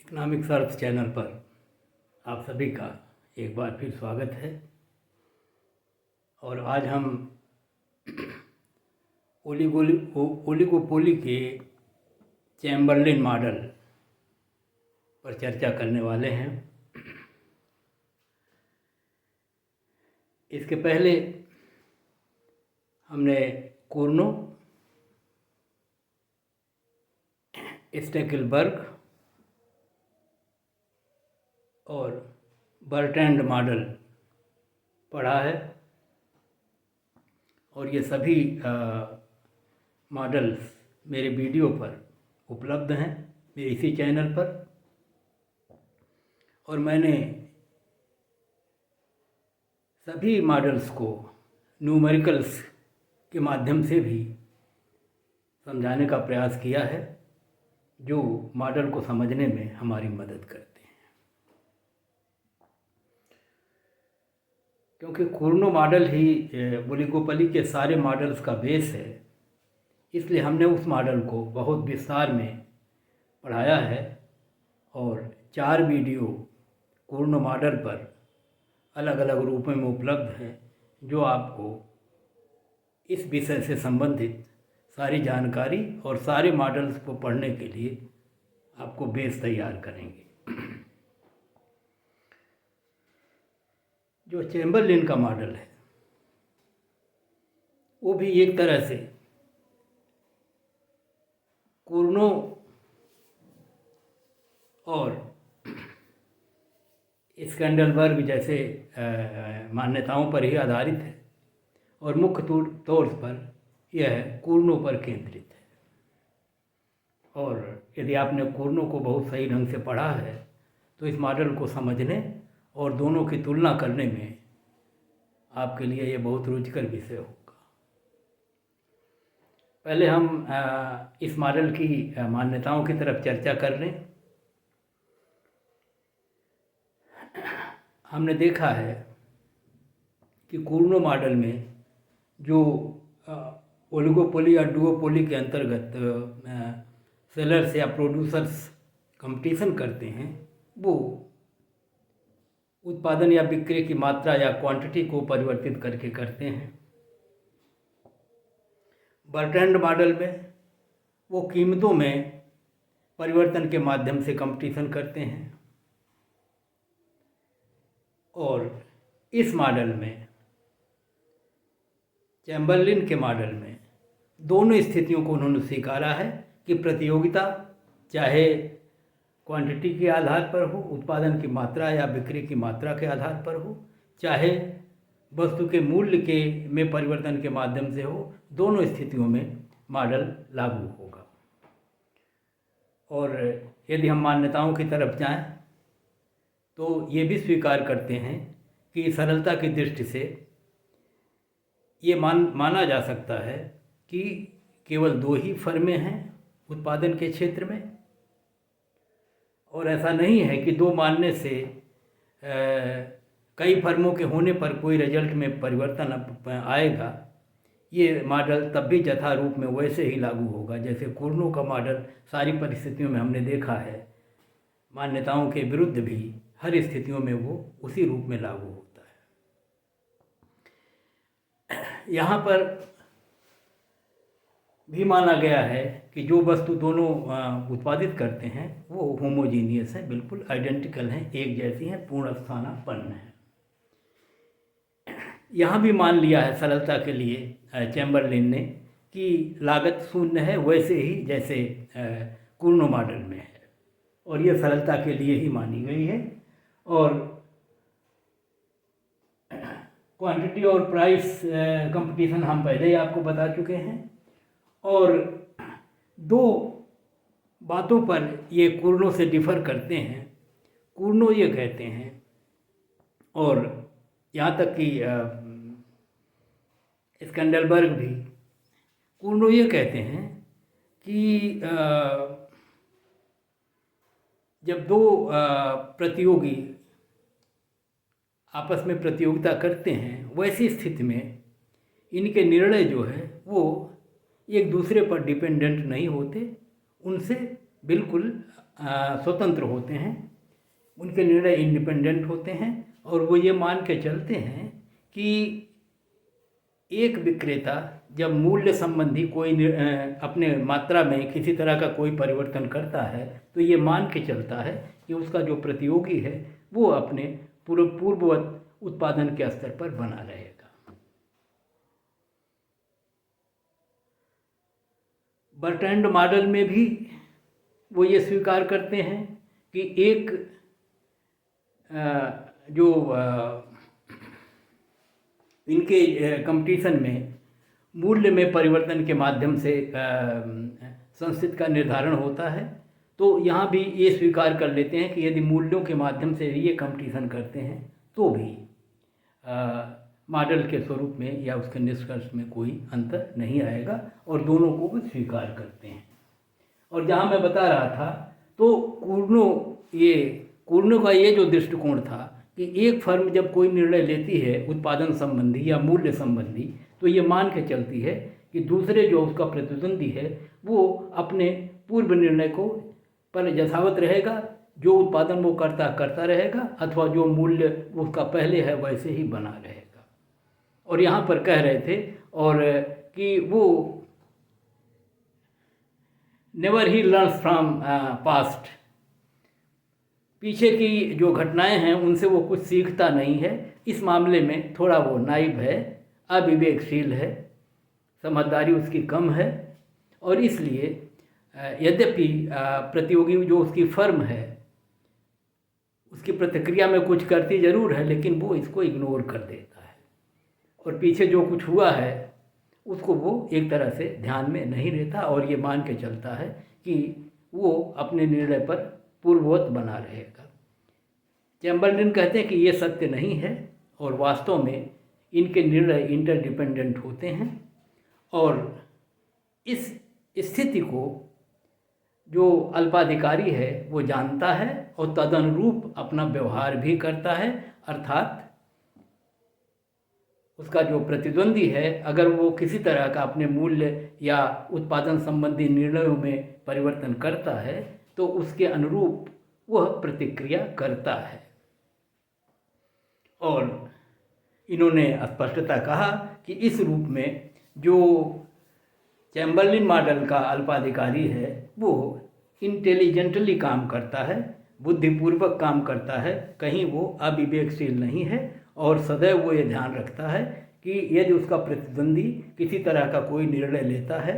Economics अर्थ channel पर आप सभी का एक बार फिर स्वागत है। और आज हम ओलिगोपोली के चैम्बरलिन मॉडल पर चर्चा करने वाले हैं। इसके पहले हमने कुर्नो, स्टेकेलबर्ग और बर्ट्रैंड मॉडल पढ़ा है और ये सभी मॉडल्स मेरे वीडियो पर उपलब्ध हैं मेरे इसी चैनल पर। और मैंने सभी मॉडल्स को न्यूमेरिकल्स के माध्यम से भी समझाने का प्रयास किया है, जो मॉडल को समझने में हमारी मदद करते हैं। क्योंकि कुर्नो मॉडल ही ओलिगोपोली के सारे मॉडल्स का बेस है, इसलिए हमने उस मॉडल को बहुत विस्तार में पढ़ाया है और 4 वीडियो कुर्नो मॉडल पर अलग अलग रूपों में उपलब्ध हैं, जो आपको इस विषय से संबंधित सारी जानकारी और सारे मॉडल्स को पढ़ने के लिए आपको बेस तैयार करेंगे। जो चैम्बरलिन का मॉडल है वो भी एक तरह से कुर्नो और स्कैंडलबर्ग जैसे मान्यताओं पर ही आधारित है और मुख्य तौर पर यह कुर्नो पर केंद्रित है। और यदि आपने कुर्नो को बहुत सही ढंग से पढ़ा है तो इस मॉडल को समझने और दोनों की तुलना करने में आपके लिए ये बहुत रुचिकर विषय होगा। पहले हम इस मॉडल की मान्यताओं की तरफ चर्चा कर लें। हमने देखा है कि कुर्नो मॉडल में जो ओलिगोपोली या डुओपोली के अंतर्गत सेलर्स या प्रोड्यूसर्स कंपटीशन करते हैं, वो उत्पादन या बिक्री की मात्रा या क्वांटिटी को परिवर्तित करके करते हैं। बर्ट्रैंड मॉडल में वो कीमतों में परिवर्तन के माध्यम से कंपटीशन करते हैं। और इस मॉडल में, चैम्बरलिन के मॉडल में, दोनों स्थितियों को उन्होंने स्वीकारा है कि प्रतियोगिता चाहे क्वांटिटी के आधार पर हो, उत्पादन की मात्रा या बिक्री की मात्रा के आधार पर हो, चाहे वस्तु के मूल्य के में परिवर्तन के माध्यम से हो, दोनों स्थितियों में मॉडल लागू होगा। और यदि हम मान्यताओं की तरफ जाएं तो ये भी स्वीकार करते हैं कि सरलता की दृष्टि से ये माना जा सकता है कि केवल 2 ही फर्में हैं उत्पादन के क्षेत्र में, और ऐसा नहीं है कि 2 मानने से कई फर्मों के होने पर कोई रिजल्ट में परिवर्तन आएगा। ये मॉडल तब भी यथारूप में वैसे ही लागू होगा जैसे कुर्नो का मॉडल सारी परिस्थितियों में हमने देखा है, मान्यताओं के विरुद्ध भी हर स्थितियों में वो उसी रूप में लागू होता है। यहाँ पर भी माना गया है कि जो वस्तु दोनों उत्पादित करते हैं वो होमोजीनियस है, बिल्कुल आइडेंटिकल हैं, एक जैसी हैं, पूर्ण स्थानापन्न है। यहाँ भी मान लिया है सरलता के लिए चैम्बरलिन ने कि लागत शून्य है, वैसे ही जैसे कुर्नो मॉडल में है, और ये सरलता के लिए ही मानी गई है। और क्वांटिटी और प्राइस कंपटीशन हम पहले ही आपको बता चुके हैं। और 2 बातों पर ये कुर्नो से डिफ़र करते हैं। कुर्नो ये कहते हैं, और यहाँ तक कि स्कैंडलबर्ग भी, कुर्नो ये कहते हैं कि जब 2 प्रतियोगी आपस में प्रतियोगिता करते हैं, वैसी स्थिति में इनके निर्णय जो है वो एक दूसरे पर डिपेंडेंट नहीं होते, उनसे बिल्कुल स्वतंत्र होते हैं, उनके निर्णय इंडिपेंडेंट होते हैं और वो ये मान के चलते हैं कि एक विक्रेता जब मूल्य संबंधी कोई अपने मात्रा में किसी तरह का कोई परिवर्तन करता है तो ये मान के चलता है कि उसका जो प्रतियोगी है वो अपने पूर्ववत उत्पादन के स्तर पर बना रहेगा। बर्ट्रैंड मॉडल में भी वो ये स्वीकार करते हैं कि एक जो इनके कंपटीशन में मूल्य में परिवर्तन के माध्यम से संस्थिति का निर्धारण होता है, तो यहाँ भी ये स्वीकार कर लेते हैं कि यदि मूल्यों के माध्यम से ये कंपटीशन करते हैं तो भी मॉडल के स्वरूप में या उसके निष्कर्ष में कोई अंतर नहीं आएगा और दोनों को भी स्वीकार करते हैं। और जहाँ मैं बता रहा था तो कुर्नो का ये जो दृष्टिकोण था कि एक फर्म जब कोई निर्णय लेती है उत्पादन संबंधी या मूल्य संबंधी तो ये मान के चलती है कि दूसरे जो उसका प्रतिद्वंदी है वो अपने पूर्व निर्णय को पर यथावत रहेगा, जो उत्पादन वो करता रहेगा अथवा जो मूल्य उसका पहले है वैसे ही बना रहेगा। और यहाँ पर कह रहे थे और कि वो never he learns from past, पीछे की जो घटनाएं हैं उनसे वो कुछ सीखता नहीं है। इस मामले में थोड़ा वो नाइव है, अविवेकशील है, समझदारी उसकी कम है और इसलिए यद्यपि प्रतियोगी जो उसकी फर्म है उसकी प्रतिक्रिया में कुछ करती ज़रूर है लेकिन वो इसको इग्नोर कर देता है और पीछे जो कुछ हुआ है उसको वो एक तरह से ध्यान में नहीं लेता और ये मान के चलता है कि वो अपने निर्णय पर पूर्ववत बना रहेगा। चैम्बरलिन कहते हैं कि ये सत्य नहीं है और वास्तव में इनके निर्णय इंटरडिपेंडेंट होते हैं और इस स्थिति को जो अल्पाधिकारी है वो जानता है और तदनुरूप अपना व्यवहार भी करता है, अर्थात उसका जो प्रतिद्वंदी है अगर वो किसी तरह का अपने मूल्य या उत्पादन संबंधी निर्णयों में परिवर्तन करता है तो उसके अनुरूप वह प्रतिक्रिया करता है। और इन्होंने स्पष्टता कहा कि इस रूप में जो चैम्बरलिन मॉडल का अल्पाधिकारी है वो इंटेलिजेंटली काम करता है, बुद्धिपूर्वक काम करता है, कहीं वो अविवेकशील नहीं है और सदैव वो ये ध्यान रखता है कि यदि उसका प्रतिद्वंदी किसी तरह का कोई निर्णय लेता है,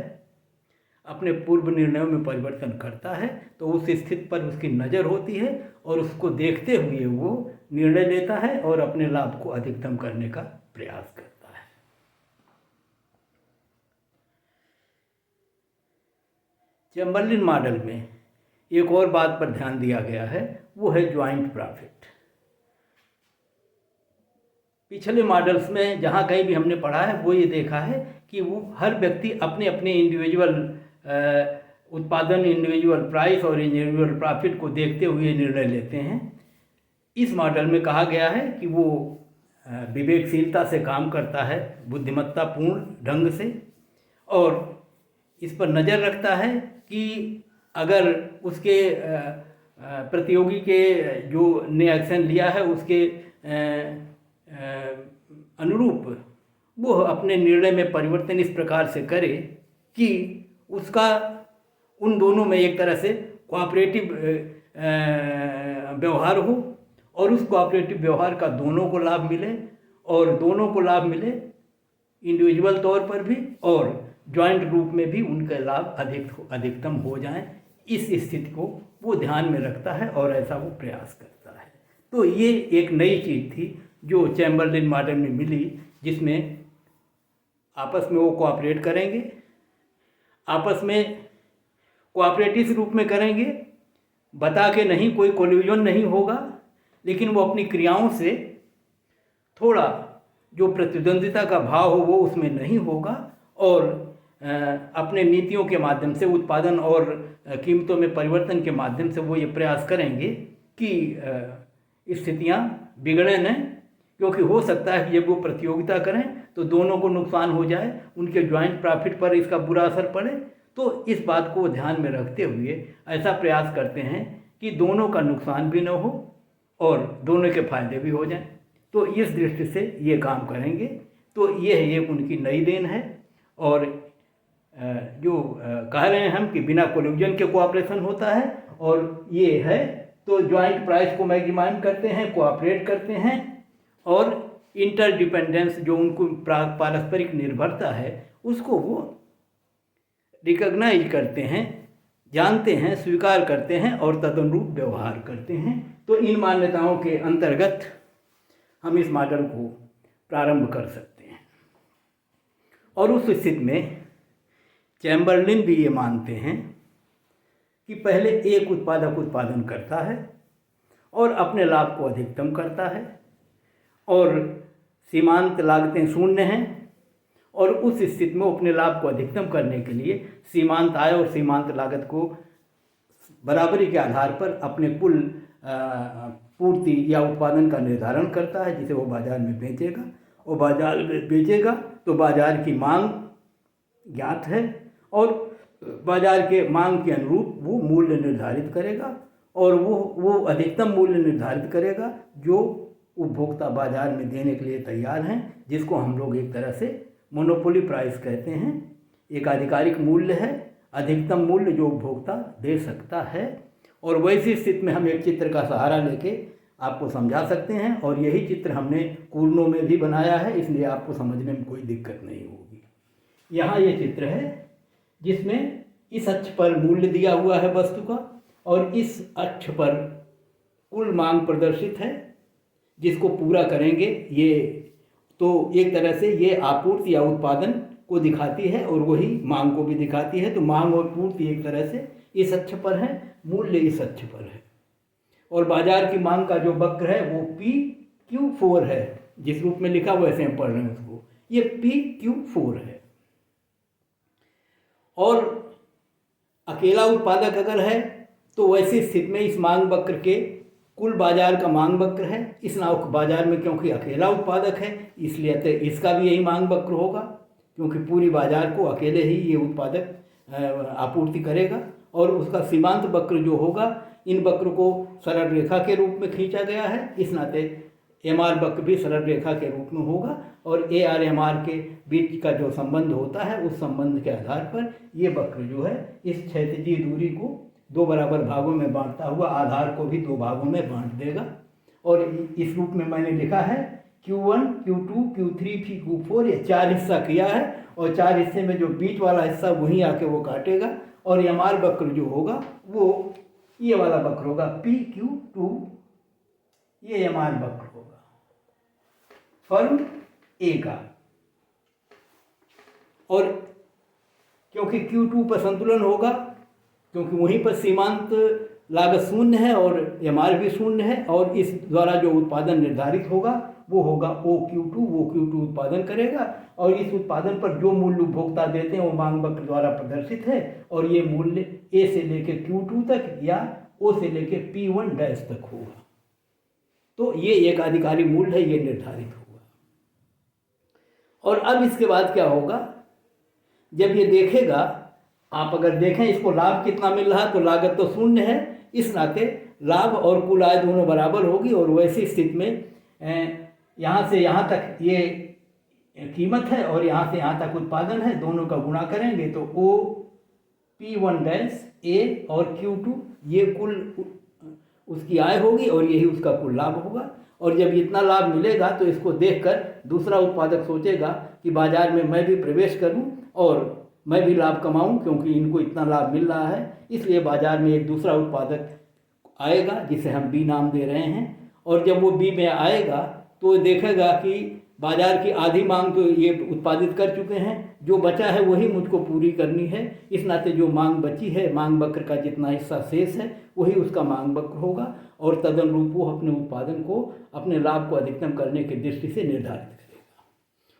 अपने पूर्व निर्णयों में परिवर्तन करता है तो उस स्थिति पर उसकी नज़र होती है और उसको देखते हुए वो निर्णय लेता है और अपने लाभ को अधिकतम करने का प्रयास करता है। चैम्बरलिन मॉडल में एक और बात पर ध्यान दिया गया है, वो है ज्वाइंट प्रॉफिट। पिछले मॉडल्स में जहाँ कहीं भी हमने पढ़ा है वो ये देखा है कि वो हर व्यक्ति अपने अपने इंडिविजुअल उत्पादन, इंडिविजुअल प्राइस और इंडिविजुअल प्रॉफिट को देखते हुए निर्णय लेते हैं। इस मॉडल में कहा गया है कि वो विवेकशीलता से काम करता है, बुद्धिमत्तापूर्ण ढंग से, और इस पर नज़र रखता है कि अगर उसके प्रतियोगी के जो ने एक्शन लिया है उसके अनुरूप वो अपने निर्णय में परिवर्तन इस प्रकार से करे कि उसका उन दोनों में एक तरह से कोऑपरेटिव व्यवहार हो और उस कोऑपरेटिव व्यवहार का दोनों को लाभ मिले और दोनों को लाभ मिले इंडिविजुअल तौर पर भी और जॉइंट रूप में भी उनका लाभ अधिकतम हो जाए। इस स्थिति को वो ध्यान में रखता है और ऐसा वो प्रयास करता है। तो ये एक नई चीज़ थी जो चैम्बरलिन मॉडल में मिली, जिसमें आपस में वो कोऑपरेट करेंगे, आपस में कोऑपरेटिव रूप में करेंगे, बता के नहीं, कोई कोल्यूजन नहीं होगा, लेकिन वो अपनी क्रियाओं से थोड़ा जो प्रतिद्वंदिता का भाव हो वो उसमें नहीं होगा और अपने नीतियों के माध्यम से उत्पादन और कीमतों में परिवर्तन के माध्यम से वो ये प्रयास करेंगे कि स्थितियाँ बिगड़े नहीं, क्योंकि हो सकता है कि जब वो प्रतियोगिता करें तो दोनों को नुकसान हो जाए, उनके ज्वाइंट प्रॉफिट पर इसका बुरा असर पड़े। तो इस बात को ध्यान में रखते हुए ऐसा प्रयास करते हैं कि दोनों का नुकसान भी न हो और दोनों के फायदे भी हो जाएं। तो इस दृष्टि से ये काम करेंगे। तो ये है, ये उनकी नई देन है। और जो कह रहे हैं हम कि बिना कोलिजन के कोऑपरेशन होता है, और ये है तो जॉइंट प्राइस को मैक्सिमाइज करते हैं, कोऑपरेट करते हैं, और इंटरडिपेंडेंस जो उनको पारस्परिक निर्भरता है उसको वो रिकॉग्नाइज करते हैं, जानते हैं, स्वीकार करते हैं और तदनुरूप व्यवहार करते हैं। तो इन मान्यताओं के अंतर्गत हम इस मॉडल को प्रारंभ कर सकते हैं। और उस स्थिति में चैम्बरलिन भी ये मानते हैं कि पहले एक उत्पादक उत्पादन करता है और अपने लाभ को अधिकतम करता है, और सीमांत लागतें शून्य हैं, और उस स्थिति में अपने लाभ को अधिकतम करने के लिए सीमांत आय और सीमांत लागत को बराबरी के आधार पर अपने कुल पूर्ति या उत्पादन का निर्धारण करता है, जिसे वो बाज़ार में बेचेगा। और बाज़ार में बेचेगा तो बाज़ार की मांग ज्ञात है, और बाज़ार के मांग के अनुरूप वो मूल्य निर्धारित करेगा, और वो अधिकतम मूल्य निर्धारित करेगा जो उपभोक्ता बाज़ार में देने के लिए तैयार हैं, जिसको हम लोग एक तरह से मोनोपोली प्राइस कहते हैं। एक आधिकारिक मूल्य है, अधिकतम मूल्य जो उपभोक्ता दे सकता है। और वैसी स्थिति में हम एक चित्र का सहारा लेके आपको समझा सकते हैं, और यही चित्र हमने कूर्नो में भी बनाया है, इसलिए आपको समझने में कोई दिक्कत नहीं होगी। यहाँ ये चित्र है जिसमें इस अक्ष पर मूल्य दिया हुआ है वस्तु का, और इस अक्ष पर कुल मांग प्रदर्शित है जिसको पूरा करेंगे। ये तो एक तरह से ये आपूर्ति या उत्पादन को दिखाती है, और वही मांग को भी दिखाती है। तो मांग और पूर्ति एक तरह से इस अक्ष पर है, मूल्य इस अक्ष पर है, और बाजार की मांग का जो वक्र है वो PQ4 है, जिस रूप में लिखा हुआ वैसे हम पढ़ रहे हैं उसको, ये PQ4 है। और अकेला उत्पादक अगर है तो वैसी स्थिति में इस मांग वक्र के कुल बाजार का मांग वक्र है। इस बाजार में क्योंकि अकेला उत्पादक है इसलिए इसका भी यही मांग वक्र होगा, क्योंकि पूरी बाजार को अकेले ही ये उत्पादक आपूर्ति करेगा। और उसका सीमांत वक्र जो होगा, इन वक्र को सरल रेखा के रूप में खींचा गया है, इस नाते MR वक्र भी सरल रेखा के रूप में होगा, और AR MR के बीच का जो संबंध होता है उस संबंध के आधार पर ये वक्र जो है इस क्षैतिजीय दूरी को 2 बराबर भागों में बांटता हुआ आधार को भी 2 भागों में बांट देगा। और इस रूप में मैंने लिखा है Q1, Q2, Q3, Q4, ये 4 हिस्सा किया है, और 4 हिस्से में जो बीच वाला हिस्सा वहीं आके वो काटेगा, और MR वक्र जो होगा वो ये वाला वक्र होगा PQ2, ये MR वक्र होगा फर्म A का। और क्योंकि Q2 पर संतुलन होगा, क्योंकि वहीं पर सीमांत लागत शून्य है और MR भी शून्य है, और इस द्वारा जो उत्पादन निर्धारित होगा वो होगा OQ2, वो Q2 उत्पादन करेगा, और इस उत्पादन पर जो मूल्य उपभोक्ता देते हैं वो मांग वक्र द्वारा प्रदर्शित है, और ये मूल्य A से लेकर Q2 तक या O से लेकर P1 डैश तक होगा। तो ये एक आधिकारिक मूल्य है, ये निर्धारित होगा। और अब इसके बाद क्या होगा, जब ये देखेगा, आप अगर देखें इसको लाभ कितना मिल रहा है तो लागत तो शून्य है, इस नाते लाभ और कुल आय दोनों बराबर होगी। और वैसी स्थिति में यहाँ से यहाँ तक ये कीमत है और यहाँ से यहाँ तक उत्पादन है, दोनों का गुणा करेंगे तो P1 डैश A और Q2 ये कुल उसकी आय होगी, और यही उसका कुल लाभ होगा। और जब इतना लाभ मिलेगा तो इसको देखकर दूसरा उत्पादक सोचेगा कि बाजार में मैं भी प्रवेश करूं और मैं भी लाभ कमाऊं, क्योंकि इनको इतना लाभ मिल रहा है। इसलिए बाजार में एक दूसरा उत्पादक आएगा जिसे हम B नाम दे रहे हैं, और जब वो B में आएगा तो देखेगा कि बाजार की आधी मांग तो ये उत्पादित कर चुके हैं, जो बचा है वही मुझको पूरी करनी है। इस नाते जो मांग बची है, मांग वक्र का जितना हिस्सा शेष है वही उसका मांग वक्र होगा, और तदनुरूप वो अपने उत्पादन को, अपने लाभ को अधिकतम करने की दृष्टि से निर्धारित करेगा,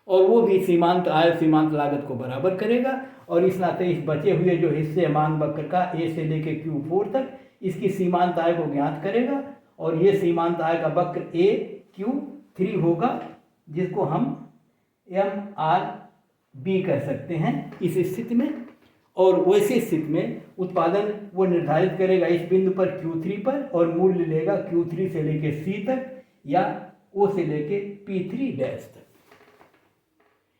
और वो भी सीमांत आय सीमांत लागत को बराबर करेगा। और इस नाते इस बचे हुए जो हिस्से मांग वक्र का A से लेकर Q4 तक, इसकी सीमांत आय को ज्ञात करेगा, और ये सीमांत आय का वक्र AQ3 होगा, जिसको हम MRB कह सकते हैं इस स्थिति में। और वैसी स्थिति में उत्पादन वो निर्धारित करेगा इस बिंदु पर Q3 पर, और मूल्य लेगा Q3 से लेके C तक या O से लेके P3 डैश तक,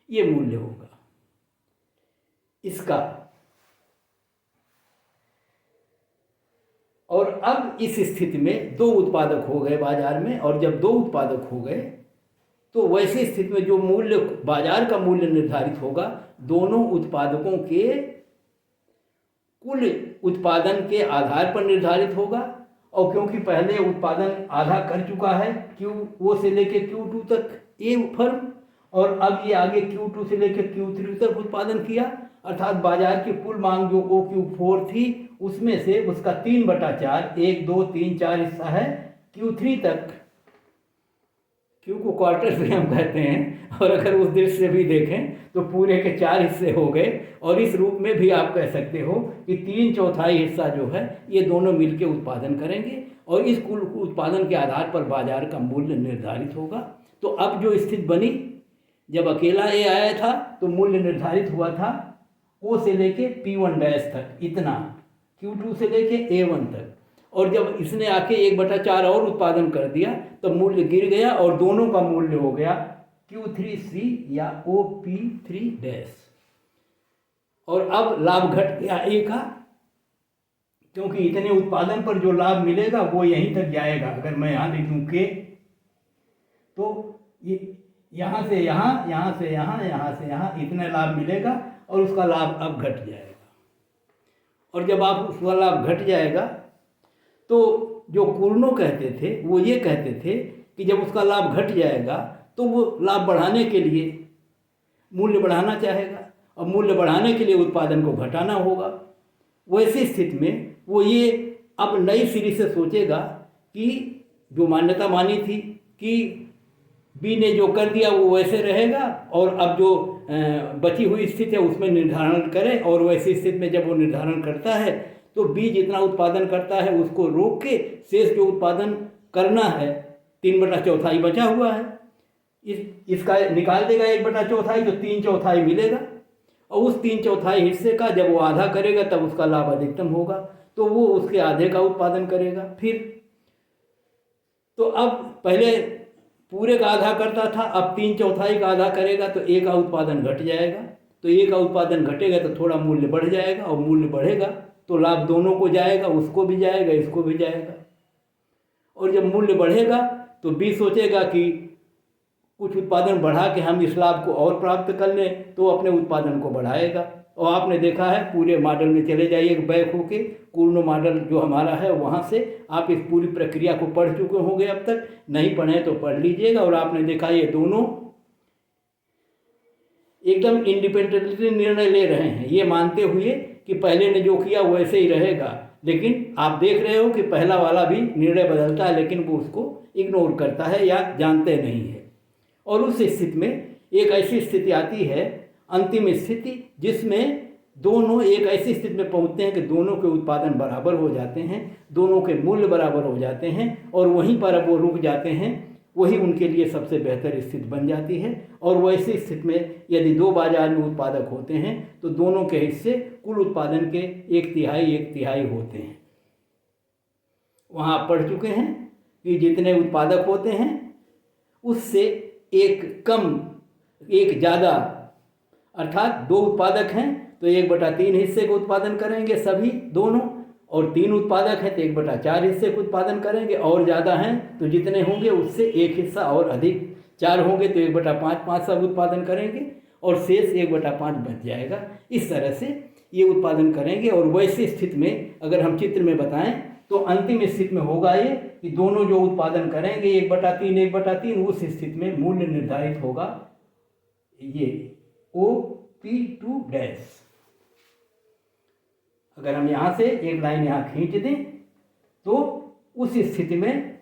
ये मूल्य होगा इसका। और अब इस स्थिति में दो उत्पादक हो गए बाजार में, और जब दो उत्पादक हो गए तो वैसी स्थिति में जो मूल्य बाजार का मूल्य निर्धारित होगा दोनों उत्पादकों के कुल उत्पादन के आधार पर निर्धारित होगा। और क्योंकि पहले उत्पादन आधा कर चुका है Q0 से लेके Q2 तक ए फर्म, और अब ये आगे Q2 से लेके Q3 तक उत्पादन किया, अर्थात बाजार की कुल मांग जो OQ4 थी उसमें से उसका 3/4 1 2 3 4 हिस्सा है Q3 तक। Q को क्वार्टर भी हम कहते हैं, और अगर उस दृष्टि से भी देखें तो पूरे के 4 हिस्से हो गए। और इस रूप में भी आप कह सकते हो कि 3/4 हिस्सा जो है ये दोनों मिलकर उत्पादन करेंगे, और इस कुल उत्पादन के आधार पर बाजार का मूल्य निर्धारित होगा। तो अब जो स्थिति बनी, जब अकेला ए आया था तो मूल्य निर्धारित हुआ था O से लेके P1 डैश तक इतना, Q2 से लेके A1 तक, और जब इसने आके 1/4 और उत्पादन कर दिया तो मूल्य गिर गया और दोनों का मूल्य हो गया Q3C या OP3 डैश। और अब लाभ घट गया ए का, क्योंकि इतने उत्पादन पर जो लाभ मिलेगा वो यहीं तक जाएगा। अगर मैं यहाँ लिखूँ के, तो ये यहाँ से यहाँ, यहाँ से यहाँ, यहाँ से यहाँ इतना लाभ मिलेगा, और उसका लाभ अब घट जाएगा। और जब आप उसका लाभ घट जाएगा तो जो कुर्नो कहते थे वो ये कहते थे कि जब उसका लाभ घट जाएगा तो वो लाभ बढ़ाने के लिए मूल्य बढ़ाना चाहेगा, और मूल्य बढ़ाने के लिए उत्पादन को घटाना होगा। वैसी स्थिति में वो ये अब नई सिरे से सोचेगा कि जो मान्यता मानी थी कि बी ने जो कर दिया वो वैसे रहेगा, और अब जो बची हुई स्थिति है उसमें निर्धारण करे। और वैसी स्थिति में जब वो निर्धारण करता है तो बी जितना उत्पादन करता है उसको रोक के शेष जो उत्पादन करना है 3/4 बचा हुआ है इसका निकाल देगा 1/4, तो 3/4 मिलेगा। और उस 3/4 हिस्से का जब वो आधा करेगा तब उसका लाभ अधिकतम होगा, तो वो उसके आधे का उत्पादन करेगा। फिर तो अब पहले पूरे का आधा करता था, अब 3/4 का आधा करेगा तो ए का उत्पादन घट जाएगा। तो ए का उत्पादन घटेगा तो थोड़ा मूल्य बढ़ जाएगा, और मूल्य बढ़ेगा तो लाभ दोनों को जाएगा, उसको भी जाएगा, इसको भी जाएगा। और जब मूल्य बढ़ेगा तो बी सोचेगा कि कुछ उत्पादन बढ़ा के हम इस लाभ को और प्राप्त कर लें, तो अपने उत्पादन को बढ़ाएगा। और आपने देखा है, पूरे मॉडल में चले जाइए बैक होके, कुर्नो मॉडल जो हमारा है वहाँ से आप इस पूरी प्रक्रिया को पढ़ चुके होंगे। अब तक नहीं पढ़े तो पढ़ लीजिएगा। और आपने देखा ये दोनों एकदम इंडिपेंडेंटली निर्णय ले रहे हैं, ये मानते हुए कि पहले ने जो किया वैसे ही रहेगा। लेकिन आप देख रहे हो कि पहला वाला भी निर्णय बदलता है, लेकिन वो उसको इग्नोर करता है या जानते नहीं है। और उस स्थिति में एक ऐसी स्थिति आती है, अंतिम स्थिति, जिसमें दोनों एक ऐसी स्थिति में पहुंचते हैं कि दोनों के उत्पादन बराबर हो जाते हैं, दोनों के मूल्य बराबर हो जाते हैं, और वहीं पर अब वो रुक जाते हैं। वही उनके लिए सबसे बेहतर स्थिति बन जाती है। और वैसी स्थिति में यदि दो बाजार में उत्पादक होते हैं तो दोनों के हिस्से कुल उत्पादन के 1/3 होते हैं। वहाँ आप पढ़ चुके हैं कि जितने उत्पादक होते हैं उससे एक कम एक ज़्यादा, अर्थात 2 उत्पादक हैं तो 1/3 हिस्से को उत्पादन करेंगे सभी दोनों, और 3 उत्पादक हैं तो 1/4 हिस्से को उत्पादन करेंगे, और ज़्यादा हैं तो जितने होंगे उससे एक हिस्सा और अधिक, 4 होंगे तो 1/5 सब उत्पादन करेंगे, और शेष 1/5 बच जाएगा। इस तरह से ये उत्पादन करेंगे। और वैसी स्थिति में अगर हम चित्र में बताएं तो अंतिम स्थिति में होगा ये कि दोनों जो उत्पादन करेंगे 1/3 उस स्थिति में मूल्य निर्धारित होगा ये OP2 डैश। अगर हम यहाँ से एक लाइन यहाँ खींच दें तो उस स्थिति में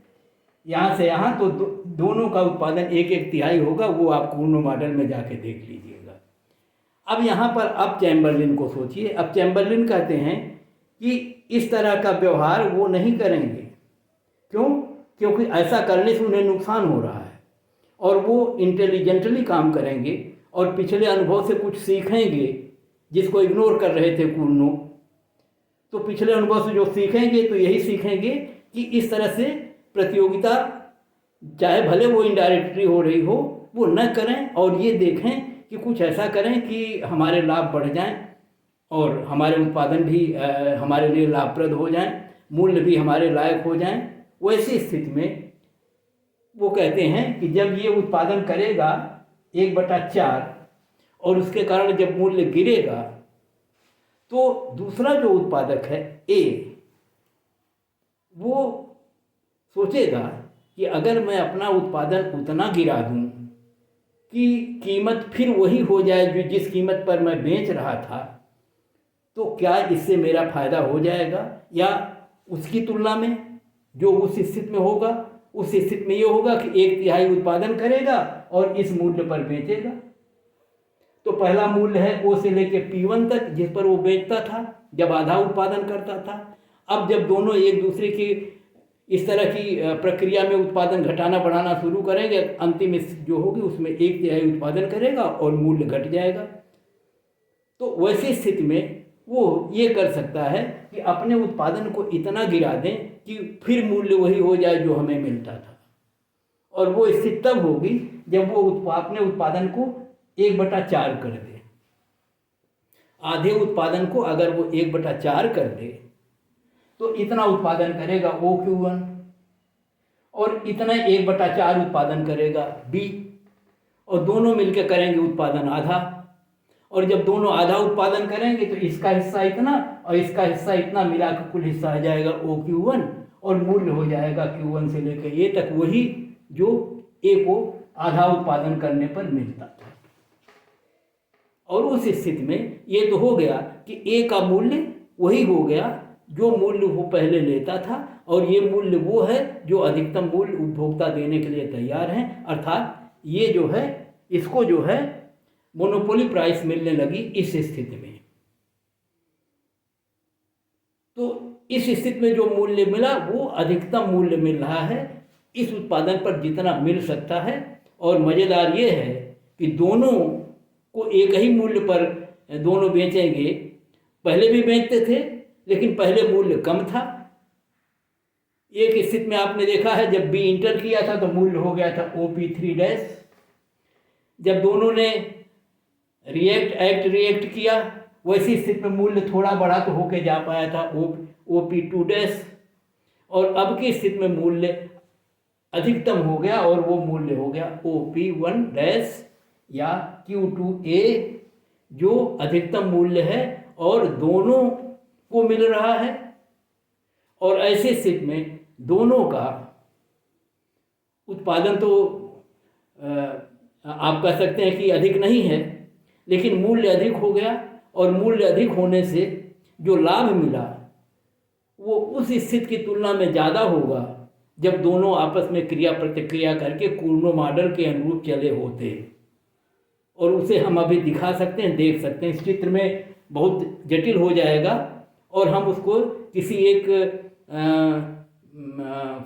यहाँ से यहाँ तो दोनों का उत्पादन 1/3 होगा। वो आप कुर्नो मॉडल में जाके देख लीजिएगा। अब यहाँ पर अब चैम्बरलिन को सोचिए। अब चैम्बरलिन कहते हैं कि इस तरह का व्यवहार वो नहीं करेंगे। क्यों? क्योंकि ऐसा करने से उन्हें नुकसान हो रहा है, और वो इंटेलिजेंटली काम करेंगे और पिछले अनुभव से कुछ सीखेंगे जिसको इग्नोर कर रहे थे कूर्नो। तो पिछले अनुभव से जो सीखेंगे तो यही सीखेंगे कि इस तरह से प्रतियोगिता, चाहे भले वो इनडायरेक्टली हो रही हो, वो न करें और ये देखें कि कुछ ऐसा करें कि हमारे लाभ बढ़ जाएं और हमारे उत्पादन भी हमारे लिए लाभप्रद हो जाएं, मूल्य भी हमारे लायक हो जाएं। वैसी स्थिति में वो कहते हैं कि जब ये उत्पादन करेगा 1/4 और उसके कारण जब मूल्य गिरेगा, तो दूसरा जो उत्पादक है ए, वो सोचेगा कि अगर मैं अपना उत्पादन उतना गिरा दूं कि कीमत फिर वही हो जाए जो जिस कीमत पर मैं बेच रहा था, तो क्या इससे मेरा फायदा हो जाएगा, या उसकी तुलना में जो उस स्थिति में होगा, उस स्थिति में ये होगा कि 1/3 उत्पादन करेगा और इस मूल्य पर बेचेगा। तो पहला मूल्य है ओ से लेके P1 तक, जिस पर वो बेचता था जब आधा उत्पादन करता था। अब जब दोनों एक दूसरे की इस तरह की प्रक्रिया में उत्पादन घटाना बढ़ाना शुरू करेंगे, अंतिम जो होगी उसमें 1/3 उत्पादन करेगा और मूल्य घट जाएगा। तो वैसी स्थिति में वो ये कर सकता है कि अपने उत्पादन को इतना गिरा दें कि फिर मूल्य वही हो जाए जो हमें मिलता था। और वो स्थिति तब होगी जब वो अपने उत्पादन को 1/4 कर दे। आधे उत्पादन को अगर वो 1/4 कर दे तो इतना उत्पादन करेगा OQ1 और इतना 1/4 उत्पादन करेगा B, और दोनों मिलकर करेंगे उत्पादन आधा। और जब दोनों आधा उत्पादन करेंगे तो इसका हिस्सा इतना और इसका हिस्सा इतना मिलाकर कुल हिस्सा आ जाएगा OQ1 और मूल्य हो जाएगा Q1 से लेकर A तक वही जो A को आधा उत्पादन करने पर मिलता था। और उस स्थिति में ये तो हो गया कि A का मूल्य वही हो गया जो मूल्य वो पहले लेता था, और ये मूल्य वो है जो अधिकतम मूल्य उपभोक्ता देने के लिए तैयार हैं। अर्थात ये जो है, इसको जो है मोनोपोली प्राइस मिलने लगी इस स्थिति में। तो इस स्थिति में जो मूल्य मिला वो अधिकतम मूल्य मिल रहा है इस उत्पादन पर जितना मिल सकता है। और मज़ेदार ये है कि दोनों को एक ही मूल्य पर दोनों बेचेंगे। पहले भी बेचते थे लेकिन पहले मूल्य कम था। एक स्थिति में आपने देखा है जब बी इंटर किया था तो मूल्य हो गया था OP3-। जब दोनों ने रिएक्ट किया वैसी स्थिति में मूल्य थोड़ा बढ़ा तो होके जा पाया था OP2-। और अब की स्थिति में मूल्य अधिकतम हो गया और वो मूल्य हो गया OP1- या Q2A, जो अधिकतम मूल्य है और दोनों को मिल रहा है। और ऐसी स्थिति में दोनों का उत्पादन तो आप कह सकते हैं कि अधिक नहीं है, लेकिन मूल्य अधिक हो गया। और मूल्य अधिक होने से जो लाभ मिला वो उस स्थिति की तुलना में ज़्यादा होगा जब दोनों आपस में क्रिया प्रतिक्रिया करके कूर्नो मॉडल के अनुरूप चले होते। और उसे हम अभी दिखा सकते हैं, देख सकते हैं। इस चित्र में बहुत जटिल हो जाएगा और हम उसको किसी एक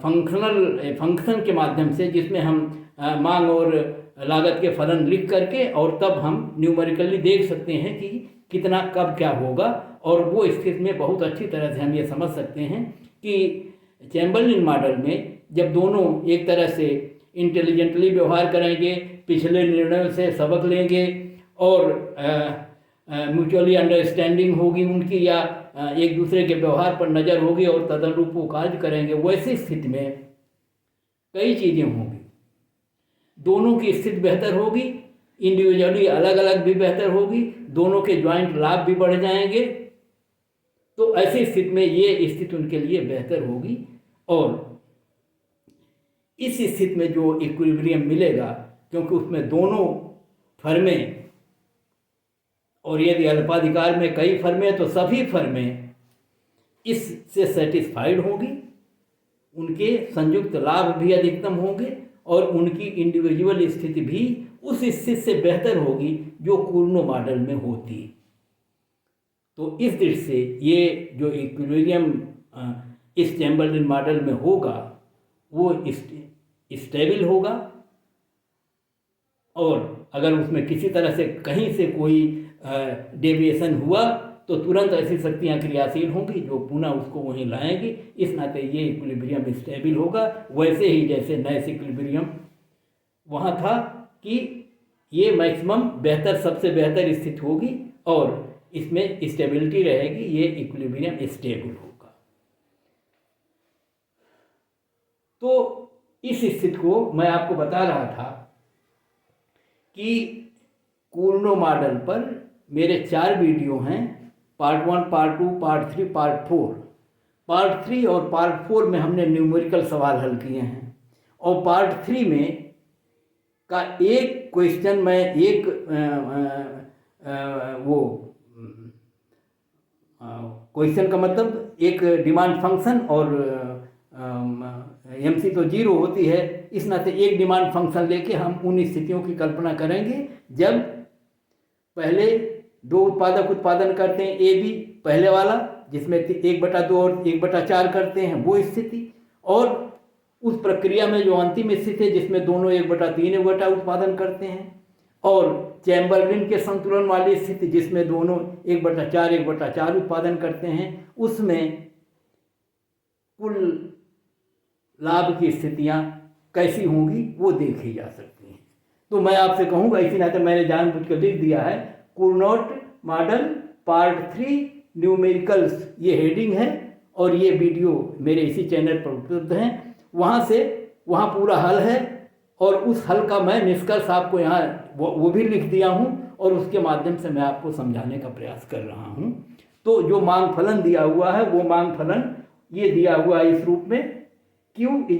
फंक्शन के माध्यम से, जिसमें हम मांग और लागत के फलन लिख करके और तब हम न्यूमेरिकली देख सकते हैं कि कितना कब क्या होगा। और वो स्थिति में बहुत अच्छी तरह से हम ये समझ सकते हैं कि चैम्बरलिन मॉडल में जब दोनों एक तरह से इंटेलिजेंटली व्यवहार करेंगे, पिछले निर्णयों से सबक लेंगे और म्यूचुअली अंडरस्टैंडिंग होगी उनकी, या एक दूसरे के व्यवहार पर नज़र होगी और तदनुरूप वो कार्य करेंगे, वैसी स्थिति में कई चीज़ें होंगी। दोनों की स्थिति बेहतर होगी, इंडिविजुअली अलग अलग भी बेहतर होगी, दोनों के ज्वाइंट लाभ भी बढ़ जाएंगे। तो ऐसी स्थिति में ये स्थिति उनके लिए बेहतर होगी। और इस स्थिति में जो इक्विलिब्रियम मिलेगा, क्योंकि उसमें दोनों फर्में, और यदि अल्पाधिकार में कई फर्में तो सभी फर्में इससे सेटिस्फाइड होंगी, उनके संयुक्त लाभ भी अधिकतम होंगे और उनकी इंडिविजुअल स्थिति भी उस स्थिति से बेहतर होगी जो कूर्नो मॉडल में होती। तो इस दृष्टि से ये जो इक्विलिब्रियम इस चैम्बरलिन मॉडल में होगा वो स्टेबल होगा। और अगर उसमें किसी तरह से कहीं से कोई डेविएशन हुआ तो तुरंत ऐसी शक्तियाँ क्रियाशील होंगी जो पुनः उसको वहीं लाएंगी। इस नाते ये इक्विलिब्रियम स्टेबल होगा। वैसे ही जैसे नैश इक्विलिब्रियम वहाँ था कि ये मैक्सिमम बेहतर, सबसे बेहतर स्थिति होगी और इसमें स्टेबिलिटी रहेगी, ये इक्विलिब्रियम स्टेबल होगा। तो इस स्थिति को मैं आपको बता रहा था कि कूर्नो मॉडल पर मेरे 4 वीडियो हैं, part 1, part 2, part 3, part 4। Part 3 और पार्ट 4 में हमने न्यूमेरिकल सवाल हल किए हैं और पार्ट 3 में का एक क्वेश्चन मैं एक क्वेश्चन का मतलब एक डिमांड फंक्शन और MC तो 0 होती है, इस नाते एक डिमांड फंक्शन लेके हम उन स्थितियों की कल्पना करेंगे जब पहले 2 उत्पादक उत्पादन करते हैं AB पहले वाला, जिसमें 1/2 और 1/4 करते हैं वो स्थिति, और उस प्रक्रिया में जो अंतिम स्थिति है जिसमें दोनों 1/3 1/4 उत्पादन करते हैं, और चैम्बरलिन के संतुलन वाली स्थिति जिसमें दोनों 1/4 1/4 उत्पादन करते हैं, उसमें कुल लाभ की स्थितियाँ कैसी होंगी वो देखी जा सकती हैं। तो मैं आपसे कहूँगा, इसी नाते मैंने जानबूझ कर लिख दिया है कूर्नोट मॉडल पार्ट 3 न्यूमेरिकल्स, ये हेडिंग है और ये वीडियो मेरे इसी चैनल पर उपलब्ध हैं। वहाँ पूरा हल है और उस हल का मैं निष्कर्ष आपको यहाँ वो भी लिख दिया हूँ और उसके माध्यम से मैं आपको समझाने का प्रयास कर रहा हूँ। तो जो मांग फलन दिया हुआ है वो मांग फलन ये दिया हुआ है इस रूप में, Q =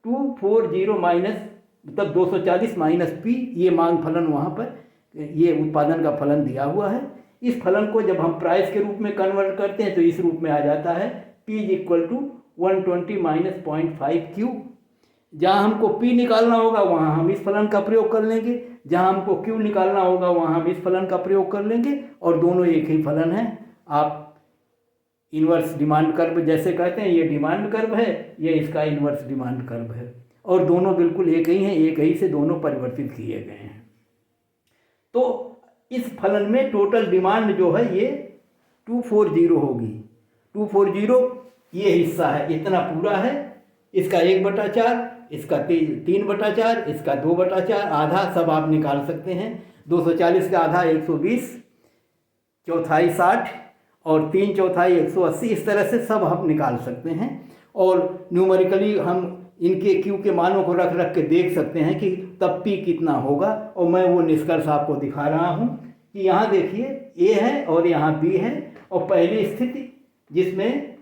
240 माइनस मतलब 240 माइनस P, ये मांग फलन वहाँ पर ये उत्पादन का फलन दिया हुआ है। इस फलन को जब हम प्राइस के रूप में कन्वर्ट करते हैं तो इस रूप में आ जाता है P = 120 माइनस 0.5Q। जहाँ हमको P निकालना होगा वहाँ हम इस फलन का प्रयोग कर लेंगे, जहाँ हमको Q निकालना होगा वहाँ हम इस फलन का प्रयोग कर लेंगे, और दोनों एक ही फलन है। आप इन्वर्स डिमांड कर्व जैसे कहते हैं, ये डिमांड कर्व है, ये इसका इन्वर्स डिमांड कर्व है, और दोनों बिल्कुल एक ही हैं, एक ही से दोनों परिवर्तित किए गए हैं। तो इस फलन में टोटल डिमांड जो है ये 240 होगी। 240 ये हिस्सा है, इतना पूरा है, इसका 1/4, इसका 3/4, इसका 2/4, आधा सब आप निकाल सकते हैं। 240 का आधा 120, चौथाई 60 और 3/4 180, इस तरह से सब हम निकाल सकते हैं। और न्यूमेरिकली हम इनके Q के मानों को रख रख के देख सकते हैं कि तब P कितना होगा, और मैं वो निष्कर्ष आपको दिखा रहा हूँ कि यहाँ देखिए A है और यहाँ B है, और पहली स्थिति जिसमें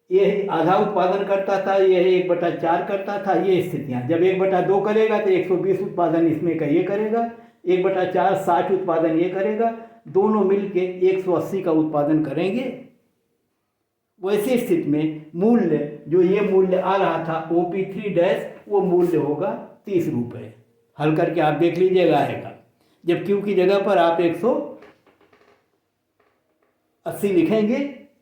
ये आधा उत्पादन करता था, ये 1/4 करता था, ये स्थितियाँ। जब 1/2 करेगा तो 120 उत्पादन इसमें का ये करेगा, 1/4 60 उत्पादन ये करेगा, दोनों मिलके 180 का उत्पादन करेंगे। वैसी स्थिति में मूल्य जो ये मूल्य आ रहा था OP3 वो मूल्य होगा 30 रुपये। हल करके आप देख लीजिएगा आएगा। जब Q की जगह पर आप 180 लिखेंगे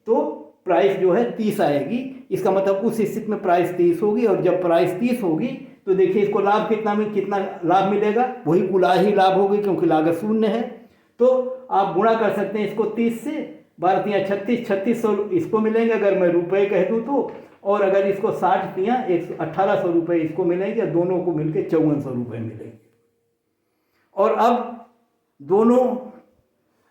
तो प्राइस जो है 30 आएगी। इसका मतलब उस स्थिति में प्राइस 30 होगी, और जब प्राइस 30 होगी तो देखिए इसको लाभ कितना लाभ मिलेगा, वही कुल ही लाभ होगी क्योंकि लागत 0 है। तो आप गुणा कर सकते हैं इसको 30 से, 12 × 36, 3600 इसको मिलेंगे अगर मैं रुपए कह दूँ तो, और अगर इसको 60 × 1800 रुपये इसको मिलेंगे, दोनों को मिलके 5400 रुपये मिलेंगे। और अब दोनों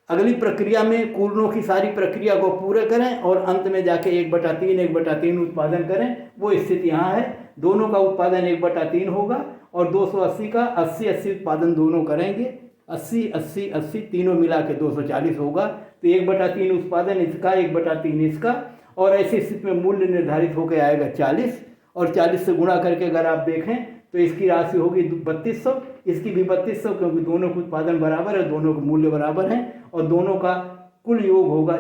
अगली प्रक्रिया में कूर्नो की सारी प्रक्रिया को पूरे करें और अंत में जाके 1/3 उत्पादन करें, वो स्थिति यहाँ है। दोनों का उत्पादन 1/3 होगा और 280 का 80 उत्पादन दोनों करेंगे, 80 तीनों मिला के 240 होगा। तो 1/3 उत्पादन इसका, 1/3 इसका, और ऐसी स्थिति में मूल्य निर्धारित होकर आएगा 40, और 40 से गुणा करके अगर आप देखें तो इसकी राशि होगी 3200, इसकी भी 3200, क्योंकि दोनों का उत्पादन बराबर है, दोनों के मूल्य बराबर हैं, और दोनों का कुल योग होगा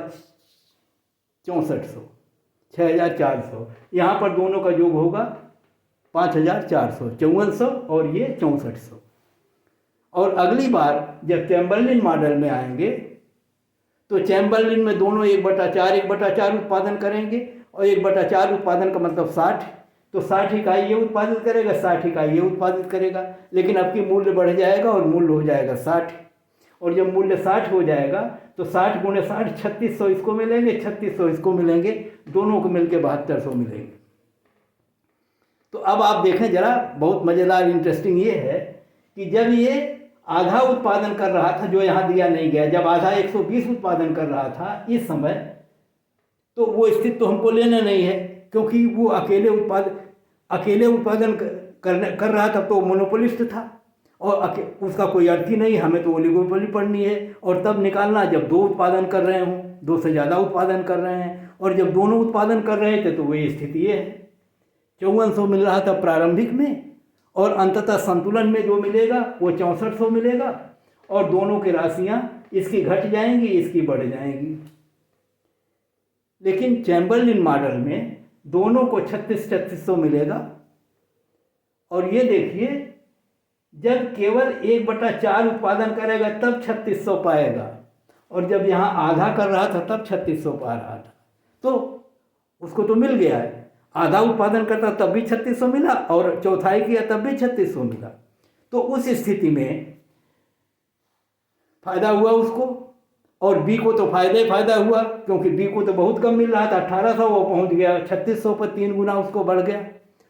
6400, 6400। यहाँ पर दोनों का योग होगा 5400, 5400 और ये 6400। और अगली बार जब चैम्बरलिन मॉडल में आएंगे तो चैम्बरलिन में दोनों 1/4 उत्पादन करेंगे, और 1/4 उत्पादन का मतलब 60, तो 60 इकाई ये उत्पादित करेगा, 60 इकाई ये उत्पादित करेगा, लेकिन अब की मूल्य बढ़ जाएगा और मूल्य हो जाएगा 60। और जब मूल्य 60 हो जाएगा तो 60 गुणे 60 3600 इसको मिलेंगे, 3600 इसको मिलेंगे, दोनों को मिलके 7200 मिलेंगे। तो अब आप देखें जरा, बहुत मज़ेदार इंटरेस्टिंग ये है कि जब ये आधा उत्पादन कर रहा था, जो यहाँ दिया नहीं गया, जब आधा 120 उत्पादन कर रहा था इस समय, तो वो स्थिति तो हमको लेना नहीं है, क्योंकि वो अकेले उत्पादन कर रहा था, तो मोनोपोलिस्ट था और उसका कोई अर्थ ही नहीं। हमें तो ओलिगोपोली पढ़नी है और तब निकालना जब दो उत्पादन कर रहे हों, दो से ज़्यादा उत्पादन कर रहे हैं, और जब दोनों उत्पादन कर रहे थे तो वही स्थिति ये है। 5400 मिल रहा था प्रारंभिक में, और अंततः संतुलन में जो मिलेगा वो 6400 मिलेगा, और दोनों की राशियाँ इसकी घट जाएंगी, इसकी बढ़ जाएंगी। लेकिन चैम्बरलिन मॉडल में दोनों को 3600 मिलेगा। और ये देखिए, जब केवल 1/4 उत्पादन करेगा तब 3600 पाएगा, और जब यहाँ आधा कर रहा था तब 3600 पा रहा था। तो उसको तो मिल गया है, आधा उत्पादन करता तब भी 3600 मिला, और चौथाई किया तब भी 3600 मिला। तो उस स्थिति में फायदा हुआ उसको, और बी को तो फायदा हुआ, क्योंकि बी को तो बहुत कम मिल रहा था, 1800, वो पहुंच गया 3600 पर, 3 गुना उसको बढ़ गया,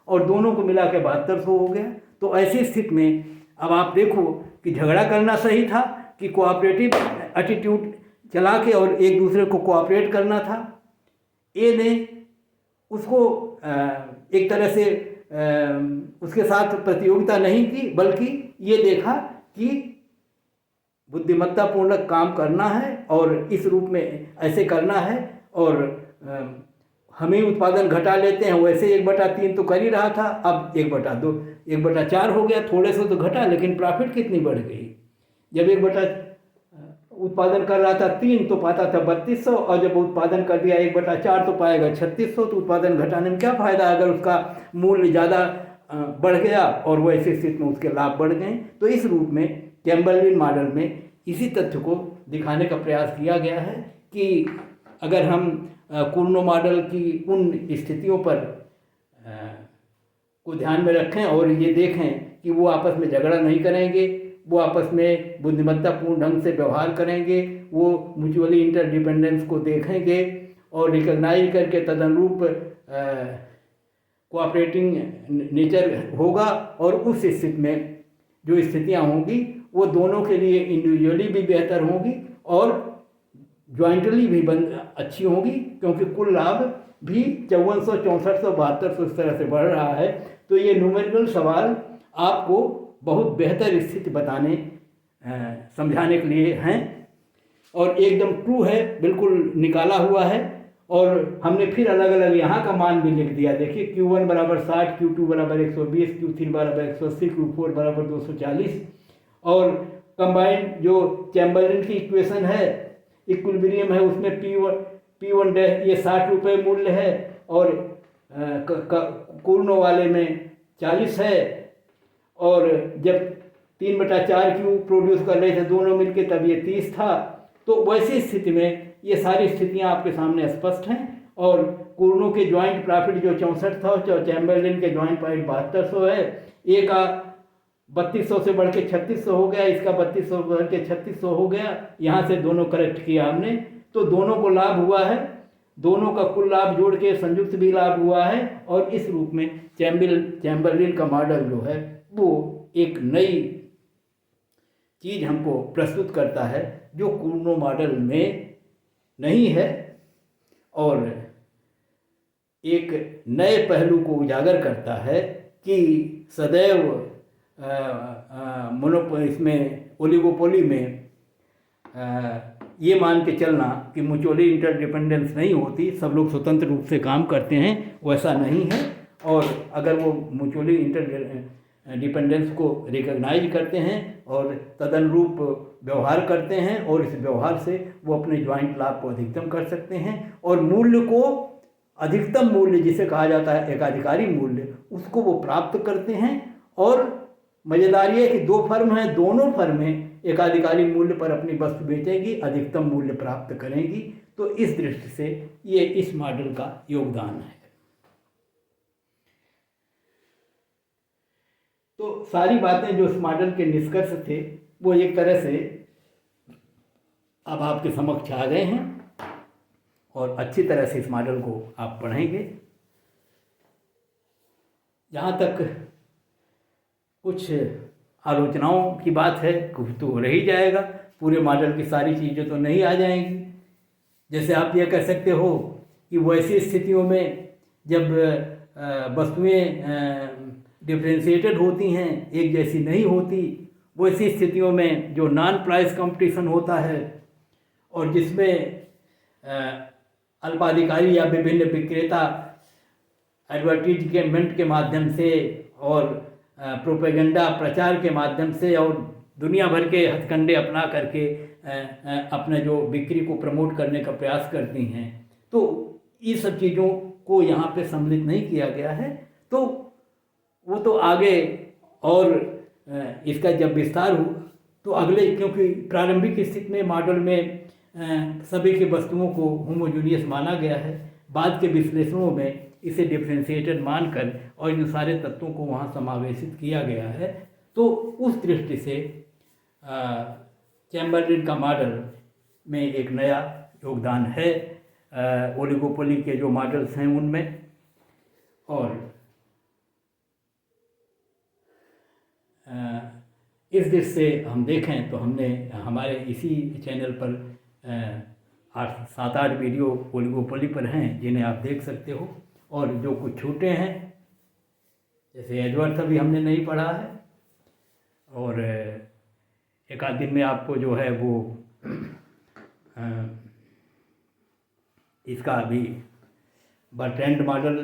और दोनों को मिला के 7200 हो गया। तो ऐसी स्थिति में अब आप देखो कि झगड़ा करना सही था कि कोऑपरेटिव एटीट्यूड चला के और एक दूसरे को कोऑपरेट करना था। ए ने उसको एक तरह से उसके साथ प्रतियोगिता नहीं की, बल्कि ये देखा कि बुद्धिमत्तापूर्वक काम करना है और इस रूप में ऐसे करना है, और हम ही उत्पादन घटा लेते हैं। वैसे 1/3 तो कर ही रहा था, अब 1/2 1/4 हो गया, थोड़े से तो घटा, लेकिन प्रॉफिट कितनी बढ़ गई। जब उत्पादन कर रहा था 3 तो पाता था 3200, और जब उत्पादन कर दिया 1/4 तो पाएगा 3600। तो उत्पादन घटाने में क्या फ़ायदा अगर उसका मूल्य ज़्यादा बढ़ गया और वो ऐसी स्थिति में उसके लाभ बढ़ गए। तो इस रूप में चैम्बरलिन मॉडल में इसी तथ्य को दिखाने का प्रयास किया गया है कि अगर हम कुर्नो मॉडल की उन स्थितियों पर को ध्यान में रखें और ये देखें कि वो आपस में झगड़ा नहीं करेंगे, वो आपस में बुद्धिमत्तापूर्ण ढंग से व्यवहार करेंगे, वो म्यूचुअली इंटरडिपेंडेंस को देखेंगे और रिकॉग्नाइज करके तदनुरूप कोऑपरेटिंग नेचर होगा, और उस स्थिति में जो स्थितियां होंगी वो दोनों के लिए इंडिविजुअली भी बेहतर होंगी और ज्वाइंटली भी अच्छी होंगी, क्योंकि कुल लाभ भी 5400, 6400, 7200 इस तरह से बढ़ रहा है। तो ये न्यूमेरिकल सवाल आपको बहुत बेहतर स्थिति बताने समझाने के लिए हैं, और एकदम ट्रू है, बिल्कुल निकाला हुआ है। और हमने फिर अलग अलग यहाँ का मान भी लिख दिया। देखिए Q1 बराबर 60, Q2 बराबर 120, Q3 बराबर 180, Q4 बराबर 240, और कंबाइंड जो चैम्बरलिन की इक्वेशन है, इक्विलिब्रियम है, उसमें P1 ये 60 रुपये मूल्य है, और कुर्नो वाले में 40 है, और जब 3/4 क्यू प्रोड्यूस कर रहे थे दोनों मिलके तब ये 30 था। तो वैसी स्थिति में ये सारी स्थितियां आपके सामने स्पष्ट हैं, और कुर्नो के ज्वाइंट प्रॉफिट जो 64 था, और चैम्बरलिन के ज्वाइंट प्रॉफिट 7200 है। ए का 3200 से बढ़ के 3600 हो गया, इसका 3200 बढ़ के 3600 हो गया। यहाँ से दोनों करेक्ट किया हमने, तो दोनों को लाभ हुआ है, दोनों का कुल लाभ जोड़ के संयुक्त भी लाभ हुआ है। और इस रूप में चैम्बरलिन का मॉडल जो है वो एक नई चीज़ हमको प्रस्तुत करता है जो कुर्नो मॉडल में नहीं है, और एक नए पहलू को उजागर करता है कि सदैव इसमें ओलिगोपोली में ये मान के चलना कि म्यूचुअली इंटरडिपेंडेंस नहीं होती, सब लोग स्वतंत्र रूप से काम करते हैं, वैसा नहीं है। और अगर वो म्यूचुअली इंटरडिपेंडेंस को रिकॉग्नाइज करते हैं और तदनुरूप व्यवहार करते हैं, और इस व्यवहार से वो अपने ज्वाइंट लाभ को अधिकतम कर सकते हैं, और मूल्य को अधिकतम मूल्य जिसे कहा जाता है एकाधिकारी मूल्य, उसको वो प्राप्त करते हैं। और मज़ेदार ये है कि दो फर्म हैं, दोनों फर्में एकाधिकारी मूल्य पर अपनी वस्तु बेचेंगी, अधिकतम मूल्य प्राप्त करेंगी। तो इस दृष्टि से ये इस मॉडल का योगदान है। तो सारी बातें जो इस मॉडल के निष्कर्ष थे वो एक तरह से अब आपके समक्ष आ गए हैं और अच्छी तरह से इस मॉडल को आप पढ़ेंगे। जहाँ तक कुछ आलोचनाओं की बात है, कुछ तो रह ही जाएगा, पूरे मॉडल की सारी चीज़ें तो नहीं आ जाएंगी। जैसे आप ये कह सकते हो कि वैसी स्थितियों में जब वस्तुएं डिफ्रेंशिएटेड होती हैं, एक जैसी नहीं होती, वैसी स्थितियों में जो नॉन प्राइस कंपटीशन होता है और जिसमें अल्पाधिकारी या विभिन्न विक्रेता एडवर्टीजमेंट के माध्यम से और प्रोपेगेंडा प्रचार के माध्यम से और दुनिया भर के हथकंडे अपना करके अपने जो बिक्री को प्रमोट करने का प्रयास करती हैं, तो ये सब चीज़ों को यहाँ पे सम्मिलित नहीं किया गया है। तो वो तो आगे और इसका जब विस्तार हो तो अगले, क्योंकि प्रारंभिक स्थिति में मॉडल में सभी की वस्तुओं को होमोजेनियस माना गया है, बाद के विश्लेषणों में इसे डिफ्रेंशिएटेड मानकर और इन सारे तत्वों को वहाँ समावेशित किया गया है। तो उस दृष्टि से चैम्बरलिन का मॉडल में एक नया योगदान है ओलिगोपोली के जो मॉडल्स हैं उनमें। और इस दृष्टि से हम देखें तो हमने हमारे इसी चैनल पर 7-8 वीडियो ओलिगोपोली पर हैं जिन्हें आप देख सकते हो, और जो कुछ छूटे हैं जैसे एडवर्थ अभी हमने नहीं पढ़ा है, और एक आध दिन में आपको जो है वो इसका अभी बर्ट्रैंड मॉडल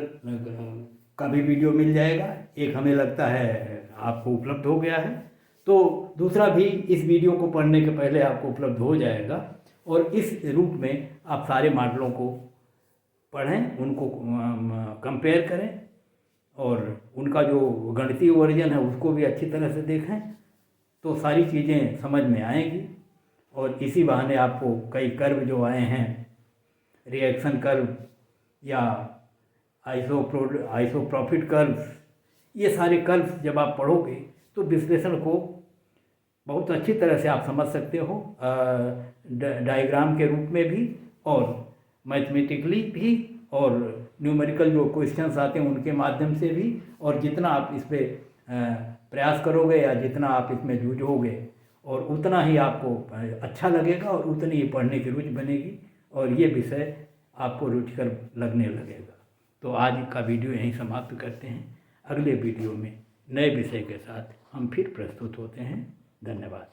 का भी वीडियो मिल जाएगा। एक हमें लगता है आपको उपलब्ध हो गया है, तो दूसरा भी इस वीडियो को पढ़ने के पहले आपको उपलब्ध हो जाएगा। और इस रूप में आप सारे मॉडलों को पढ़ें, उनको कंपेयर करें और उनका जो गणितीय वर्जन है उसको भी अच्छी तरह से देखें, तो सारी चीज़ें समझ में आएंगी। और इसी बहाने आपको कई कर्व जो आए हैं, रिएक्शन कर्व या आइसोप्रॉफिट कर्व, ये सारे कर्व जब आप पढ़ोगे तो विश्लेषण को बहुत अच्छी तरह से आप समझ सकते हो, डायग्राम के रूप में भी और मैथमेटिकली भी, और न्यूमेरिकल जो क्वेश्चंस आते हैं उनके माध्यम से भी। और जितना आप इस पर प्रयास करोगे या जितना आप इसमें जूझोगे और उतना ही आपको अच्छा लगेगा और उतनी ही पढ़ने की रुचि बनेगी और ये विषय आपको रुचिकर लगने लगेगा। तो आज का वीडियो यहीं समाप्त करते हैं। अगले वीडियो में नए विषय के साथ हम फिर प्रस्तुत होते हैं। धन्यवाद।